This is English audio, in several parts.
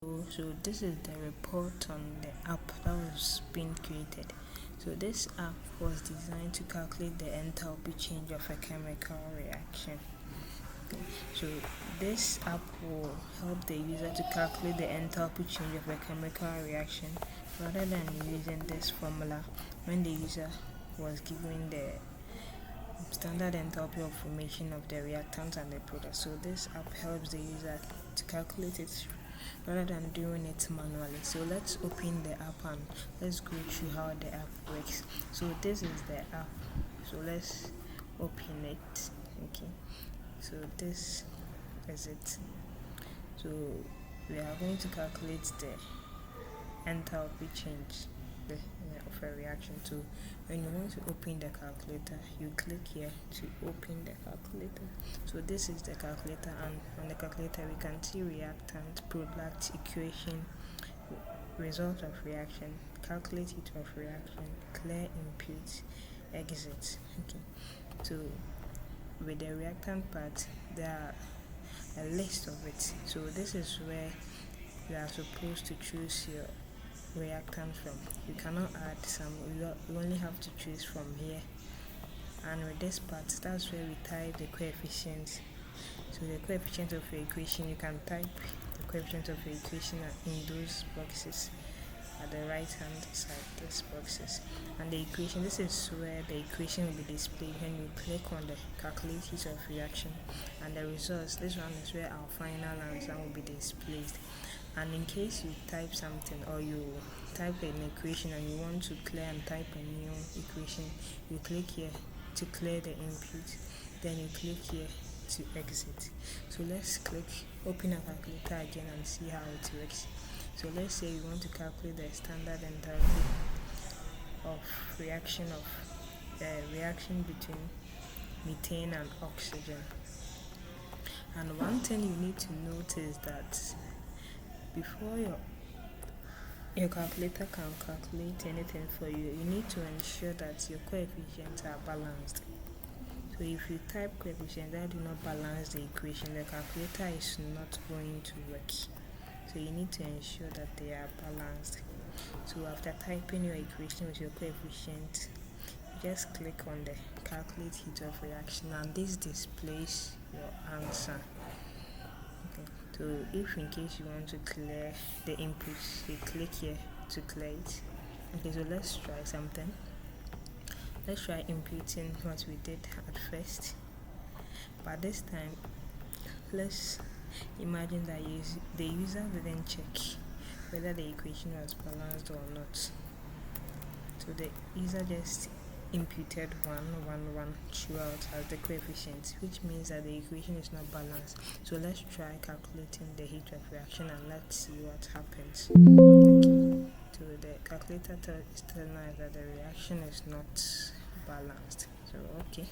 So this is the report on the app that was being created. So this app was designed to calculate the enthalpy change of a chemical reaction. Okay. So this app will help the user to calculate the enthalpy change of a chemical reaction rather than using this formula when the user was given the standard enthalpy of formation of the reactant and the product. So this app helps the user to calculate it rather than doing it manually. So let's open the app and let's go through how the app works. So this is the app. So let's open it. Okay. So this is it. So we are going to calculate the enthalpy change of a reaction. So when you want to open the calculator, you click here to open the calculator. So this is the calculator, and on the calculator we can see reactant, product, equation, result of reaction, calculate heat of reaction, clear input, exit. Okay. So with the reactant part, there are a list of it. So this is where you are supposed to choose your reactant from. You cannot add some, you only have to choose from here. And with this part, that's where we type the coefficients. So the coefficient of the equation, you can type the coefficient of the equation in those boxes at the right hand side, these boxes. And the equation, this is where the equation will be displayed when you click on the calculate heat of reaction. And the results, this one is where our final answer will be displayed. And in case you type something or you type an equation and you want to clear and type a new equation, you click here to clear the input, then you click here to exit. So let's click open a calculator again and see how it works. So let's say you want to calculate the standard enthalpy of reaction between methane and oxygen. And one thing you need to note is that before your calculator can calculate anything for you, you need to ensure that your coefficients are balanced. So if you type coefficients that do not balance the equation, the calculator is not going to work. So you need to ensure that they are balanced. So after typing your equation with your coefficient, you just click on the calculate heat of reaction and this displays your answer. Okay. So if in case you want to clear the inputs, you click here to clear it. Okay, so let's try something. Let's try inputting what we did at first, but this time let's imagine that the user didn't check whether the equation was balanced or not. So the user just imputed 1 1 1 throughout as the coefficient, which means that the equation is not balanced. So let's try calculating the heat of reaction and let's see what happens. Okay. So the calculator is telling us that the reaction is not balanced. So okay,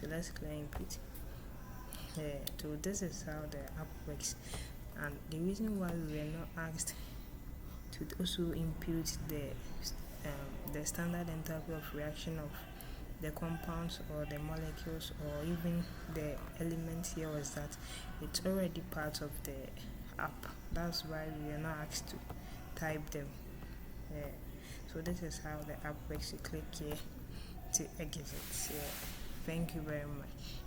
so let's clear input. So this is how the app works, and the reason why we were not asked to also input the standard enthalpy of reaction of the compounds or the molecules or even the elements here was that it's already part of the app. That's why we are not asked to type them. So this is how the app works. You click here to exit. Thank you very much.